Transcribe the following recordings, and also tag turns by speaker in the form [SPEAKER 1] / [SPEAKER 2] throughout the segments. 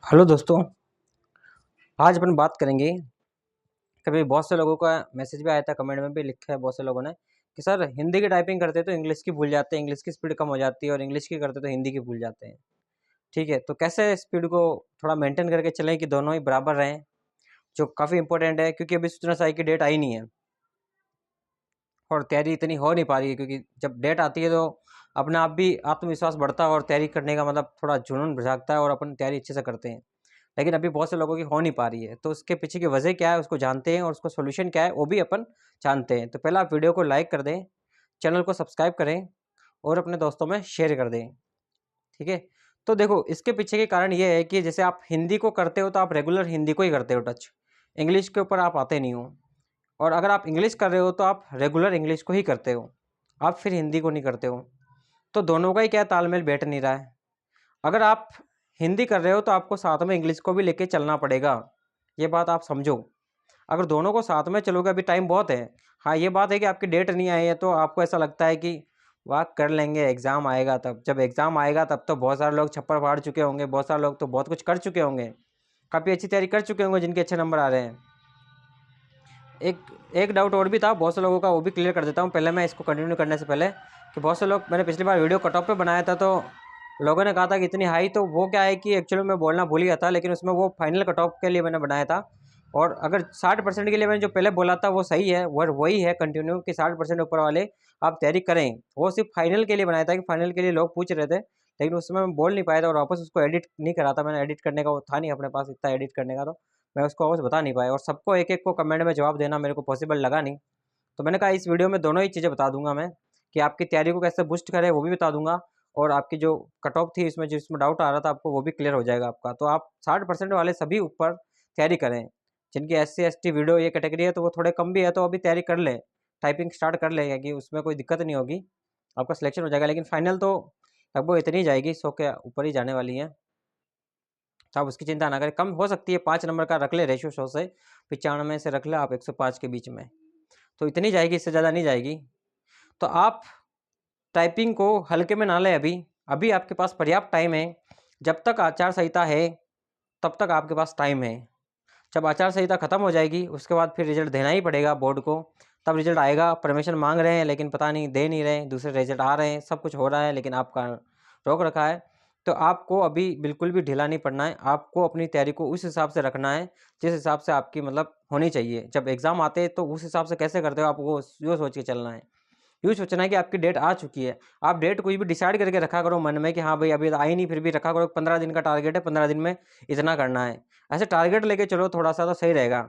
[SPEAKER 1] Hello दोस्तों। आज अपन बात करेंगे। कभी बहुत से लोगों का मैसेज भी आया था, कमेंट में भी लिखा है बहुत से लोगों ने कि सर हिंदी की टाइपिंग करते तो इंग्लिश की भूल जाते हैं, इंग्लिश की स्पीड कम हो जाती है, और इंग्लिश की करते तो हिंदी की भूल जाते हैं। ठीक है, तो कैसे स्पीड को थोड़ा मेंटेन करके चलें कि दोनों ही बराबर रहें, जो काफ़ी इंपॉर्टेंट है क्योंकि अभी सूचना साई की डेट आई नहीं है और तैयारी इतनी हो नहीं पा रही है। क्योंकि जब डेट आती है तो अपने आप भी आत्मविश्वास बढ़ता है और तैयारी करने का मतलब थोड़ा जुनून जागता है और अपन तैयारी अच्छे से करते हैं। लेकिन अभी बहुत से लोगों की हो नहीं पा रही है, तो उसके पीछे की वजह क्या है उसको जानते हैं और उसको सोल्यूशन क्या है वो भी अपन जानते हैं। तो पहले आप वीडियो को लाइक कर दें, चैनल को सब्सक्राइब करें और अपने दोस्तों में शेयर कर दें। ठीक है, तो देखो इसके पीछे के कारण ये है कि जैसे आप हिंदी को करते हो तो आप रेगुलर हिंदी को ही करते हो टच, इंग्लिश के ऊपर आप आते नहीं हो। और अगर आप इंग्लिश कर रहे हो तो आप रेगुलर इंग्लिश को ही करते हो, आप फिर हिंदी को नहीं करते हो। तो दोनों का ही क्या तालमेल बैठ नहीं रहा है। अगर आप हिंदी कर रहे हो तो आपको साथ में इंग्लिश को भी लेके चलना पड़ेगा, ये बात आप समझो। अगर दोनों को साथ में चलोगे, अभी टाइम बहुत है। हाँ, ये बात है कि आपकी डेट नहीं आई है तो आपको ऐसा लगता है कि वाह कर लेंगे, एग्ज़ाम आएगा तब। जब एग्ज़ाम आएगा तब तो बहुत सारे लोग छप्पर फाड़ चुके होंगे, बहुत सारे लोग तो बहुत कुछ कर चुके होंगे, काफ़ी अच्छी तैयारी कर चुके होंगे जिनके अच्छे नंबर आ रहे हैं। एक एक डाउट और भी था बहुत से लोगों का, वो भी क्लियर कर देता हूँ पहले मैं इसको कंटिन्यू करने से पहले। कि बहुत से लोग, मैंने पिछली बार वीडियो कट ऑफ पे बनाया था तो लोगों ने कहा था कि इतनी हाई, तो वो क्या है कि एक्चुअली मैं बोलना भूल गया था, लेकिन उसमें वो फाइनल कट ऑफ के लिए मैंने बनाया था। और अगर 60% के लिए मैंने जो पहले बोला था वो सही है, वो वही है कंटिन्यू कि 60% ऊपर वाले आप तैयारी करें। वो सिर्फ फाइनल के लिए बनाया था कि फाइनल के लिए लोग पूछ रहे थे, लेकिन उसमें मैं बोल नहीं पाया था और वापस उसको एडिट नहीं करा था मैंने। एडिट करने का वो था नहीं अपने पास इतना एडिट करने का, तो मैं उसको वापस बता नहीं पाया और सबको एक एक को कमेंट में जवाब देना मेरे को पॉसिबल लगा नहीं। तो मैंने कहा इस वीडियो में दोनों ही चीज़ें बता दूंगा मैं, कि आपकी तैयारी को कैसे बूस्ट करें वो भी बता दूंगा, और आपकी जो कट ऑफ थी इसमें जिसमें डाउट आ रहा था आपको वो भी क्लियर हो जाएगा आपका। तो आप 60% वाले सभी ऊपर तैयारी करें। जिनकी SC ST वीडियो ये कैटेगरी है तो वो थोड़े कम भी है तो अभी तैयारी कर ले, टाइपिंग स्टार्ट कर लेगा कि उसमें कोई दिक्कत नहीं होगी, आपका सिलेक्शन हो जाएगा। लेकिन फाइनल तो लगभग इतनी जाएगी, 100 के ऊपर ही जाने वाली है, तो आप उसकी चिंता ना करें। कम हो सकती है, 5 नंबर का रख ले रेशियो, 100 से 95 से रख ले आप, 105 के बीच में, तो इतनी जाएगी, इससे ज़्यादा नहीं जाएगी। तो आप टाइपिंग को हल्के में ना लें। अभी अभी आपके पास पर्याप्त टाइम है। जब तक आचार संहिता है तब तक आपके पास टाइम है। जब आचार संहिता खत्म हो जाएगी उसके बाद फिर रिजल्ट देना ही पड़ेगा बोर्ड को, तब रिजल्ट आएगा। परमिशन मांग रहे हैं लेकिन पता नहीं दे नहीं रहे, दूसरे रिजल्ट आ रहे हैं, सब कुछ हो रहा है लेकिन आपका रोक रखा है। तो आपको अभी बिल्कुल भी ढीला नहीं पड़ना है, आपको अपनी तैयारी को उस हिसाब से रखना है जिस हिसाब से आपकी मतलब होनी चाहिए। जब एग्ज़ाम आते हैं तो उस हिसाब से कैसे करते हो आपको यो सोच के चलना है। यूँ सोचना है कि आपकी डेट आ चुकी है, आप डेट कोई भी डिसाइड करके रखा करो मन में कि हाँ भाई अभी आई नहीं, फिर भी रखा करो 15 दिन का टारगेट है, 15 दिन में इतना करना है। ऐसे टारगेट लेके चलो थोड़ा सा तो सही रहेगा।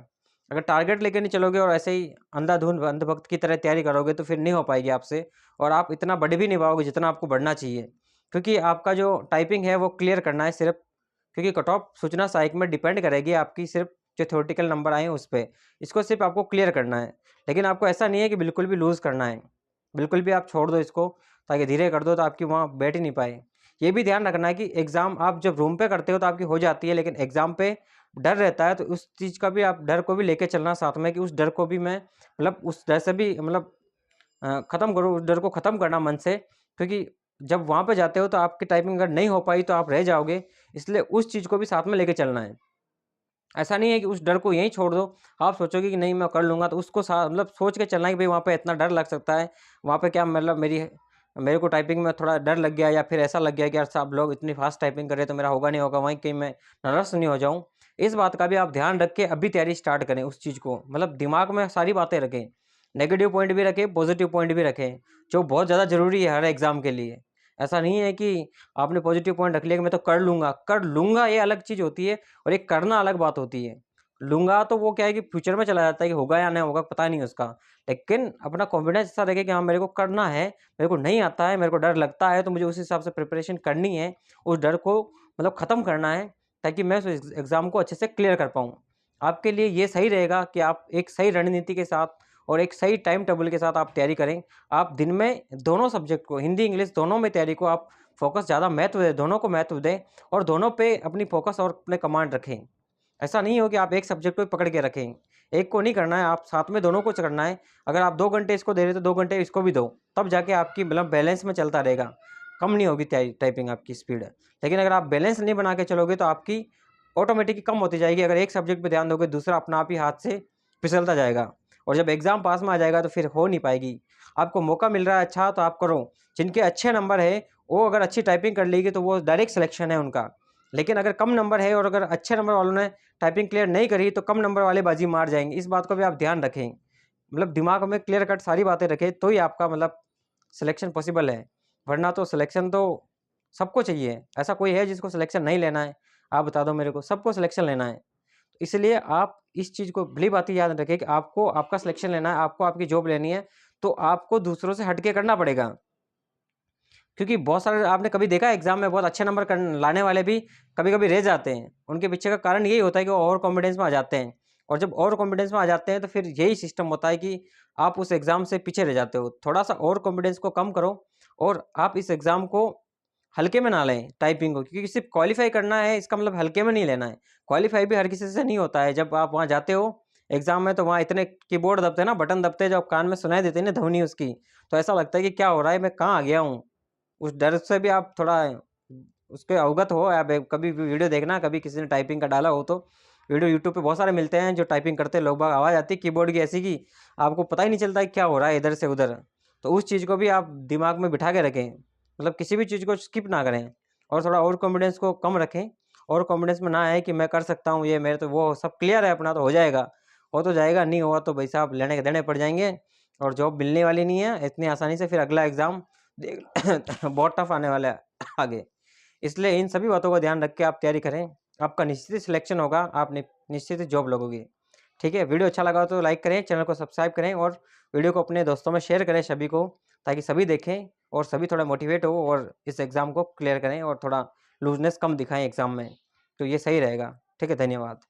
[SPEAKER 1] अगर टारगेट लेके नहीं चलोगे और ऐसे ही अंधाधुंध अंधभक्त की तरह तैयारी करोगे तो फिर नहीं हो पाएगी आपसे, और आप इतना बढ़ भी नहीं पाओगे जितना आपको बढ़ना चाहिए। क्योंकि आपका जो टाइपिंग है वो क्लियर करना है सिर्फ, क्योंकि कट ऑफ सूचना सहायक में डिपेंड करेगी आपकी सिर्फ जो थ्योरेटिकल नंबर आए हैं उस पर। इसको सिर्फ आपको क्लियर करना है, लेकिन आपको ऐसा नहीं है कि बिल्कुल भी लूज़ करना है। बिल्कुल भी आप छोड़ दो इसको, ताकि धीरे कर दो तो आपकी वहाँ बैठ ही नहीं पाए। ये भी ध्यान रखना है कि एग्ज़ाम आप जब रूम पे करते हो तो आपकी हो जाती है, लेकिन एग्ज़ाम पे डर रहता है, तो उस चीज़ का भी आप डर को भी लेके चलना साथ में, कि उस डर को भी मैं मतलब उस डर से भी मतलब ख़त्म करो, उस डर को ख़त्म करना मन से। क्योंकि जब वहाँ पे जाते हो तो आपकी टाइपिंग अगर नहीं हो पाई तो आप रह जाओगे, इसलिए उस चीज़ को भी साथ में लेके चलना है। ऐसा नहीं है कि उस डर को यहीं छोड़ दो, आप सोचोगे कि नहीं मैं कर लूँगा, तो उसको मतलब सोच के चलना है कि भाई वहाँ पे इतना डर लग सकता है, वहाँ पे क्या मतलब मेरे को टाइपिंग में थोड़ा डर लग गया, या फिर ऐसा लग गया कि यार सब लोग इतनी फास्ट टाइपिंग कर रहे हैं तो मेरा होगा नहीं होगा, वहीं कहीं मैं नर्वस नहीं हो जाऊँ। इस बात का भी आप ध्यान रख के अभी तैयारी स्टार्ट करें, उस चीज़ को मतलब दिमाग में सारी बातें रखें, नेगेटिव पॉइंट भी रखें, पॉजिटिव पॉइंट भी रखें, जो बहुत ज़्यादा ज़रूरी है हर एग्ज़ाम के लिए। ऐसा नहीं है कि आपने पॉजिटिव पॉइंट रख लिया कि मैं तो कर लूँगा ये अलग चीज़ होती है और एक करना अलग बात होती है। लूँगा तो वो क्या है कि फ्यूचर में चला जाता है कि होगा या नहीं होगा पता नहीं उसका। लेकिन अपना कॉन्फिडेंस ऐसा रखे कि हाँ मेरे को करना है, मेरे को नहीं आता है, मेरे को डर लगता है, तो मुझे उस हिसाब से प्रिपरेशन करनी है। उस डर को मतलब ख़त्म करना है ताकि मैं उस एग्ज़ाम को अच्छे से क्लियर कर पाऊँ। आपके लिए ये सही रहेगा कि आप एक सही रणनीति के साथ और एक सही टाइम टेबल के साथ आप तैयारी करें। आप दिन में दोनों सब्जेक्ट को, हिंदी, इंग्लिश दोनों में तैयारी को आप फ़ोकस ज़्यादा महत्व दें, दोनों को महत्व दें और दोनों पे अपनी फ़ोकस और अपने कमांड रखें। ऐसा नहीं हो कि आप एक सब्जेक्ट को ही पकड़ के रखें, एक को नहीं करना है, आप साथ में दोनों को करना है। अगर आप 2 घंटे इसको दे रहे हो तो 2 घंटे इसको भी दो, तब जाके आपकी मतलब बैलेंस में चलता रहेगा, कम नहीं होगी टाइपिंग आपकी स्पीड। लेकिन अगर आप बैलेंस नहीं बना के चलोगे तो आपकी ऑटोमेटिकली कम होती जाएगी। अगर एक सब्जेक्ट पे ध्यान दोगे, दूसरा अपना आप ही हाथ से फिसलता जाएगा, और जब एग्ज़ाम पास में आ जाएगा तो फिर हो नहीं पाएगी। आपको मौका मिल रहा है अच्छा, तो आप करो। जिनके अच्छे नंबर है वो अगर अच्छी टाइपिंग कर लेगी तो वो डायरेक्ट सिलेक्शन है उनका। लेकिन अगर कम नंबर है और अगर अच्छे नंबर वालों ने टाइपिंग क्लियर नहीं करी तो कम नंबर वाले बाजी मार जाएंगे। इस बात को भी आप ध्यान रखें, मतलब दिमाग में क्लियर कट सारी बातें रखें, तो ही आपका मतलब सिलेक्शन पॉसिबल है। वरना तो सिलेक्शन तो सबको चाहिए, ऐसा कोई है जिसको सिलेक्शन नहीं लेना है? आप बता दो मेरे को, सबको सिलेक्शन लेना है। तो इसलिए आप इस चीज़ को भली बात याद रखें कि आपको आपका सिलेक्शन लेना है, आपको आपकी जॉब लेनी है, तो आपको दूसरों से हट के करना पड़ेगा। क्योंकि बहुत सारे आपने कभी देखा है एग्जाम में बहुत अच्छे नंबर लाने वाले भी कभी कभी रह जाते हैं। उनके पीछे का कारण यही होता है कि वो ओवर कॉन्फिडेंस में आ जाते हैं, और जब ओवर कॉन्फिडेंस में आ जाते हैं तो फिर यही सिस्टम होता है कि आप उस एग्ज़ाम से पीछे रह जाते हो। थोड़ा सा ओवर कॉन्फिडेंस को कम करो, और आप इस एग्ज़ाम को हल्के में ना लें टाइपिंग को, क्योंकि सिर्फ क्वालिफाई करना है इसका मतलब हल्के में नहीं लेना है। क्वालिफाई भी हर किसी से नहीं होता है। जब आप वहाँ जाते हो एग्जाम में तो वहाँ इतने कीबोर्ड दबते हैं ना, बटन दबते हैं, जब कान में सुनाई देते हैं ना ध्वनि उसकी, तो ऐसा लगता है कि क्या हो रहा है, मैं कहाँ आ गया हूँ। उस डर से भी आप थोड़ा उसके अवगत हो। आप कभी भी वीडियो देखना, कभी किसी ने टाइपिंग का डाला हो तो वीडियो यूट्यूब पे बहुत सारे मिलते हैं जो टाइपिंग करते हैं लोग बाग, आवाज़ आती है कीबोर्ड की ऐसी कि आपको पता ही नहीं चलता है क्या हो रहा है इधर से उधर। तो उस चीज़ को भी आप दिमाग में बिठा के रखें, मतलब किसी भी चीज़ को स्किप ना करें, और थोड़ा ओवर कॉन्फिडेंस को कम रखें। और कॉन्फिडेंस में ना आए कि मैं कर सकता हूँ, ये मेरे तो वो सब क्लियर है अपना तो हो जाएगा। हो तो जाएगा, नहीं हुआ तो भाई साहब लेने के देने पड़ जाएंगे, और जॉब मिलने वाली नहीं है इतनी आसानी से। फिर अगला एग्ज़ाम देख बहुत टफ आने वाला है आगे। इसलिए इन सभी बातों का ध्यान रख के आप तैयारी करें, आपका निश्चित ही सिलेक्शन होगा, आप निश्चित ही जॉब लगोगे। ठीक है, वीडियो अच्छा लगा तो लाइक करें, चैनल को सब्सक्राइब करें, और वीडियो को अपने दोस्तों में शेयर करें सभी को, ताकि सभी देखें और सभी थोड़ा मोटिवेट हो और इस एग्ज़ाम को क्लियर करें और थोड़ा लूजनेस कम दिखाएं एग्ज़ाम में। तो ये सही रहेगा। ठीक है, धन्यवाद।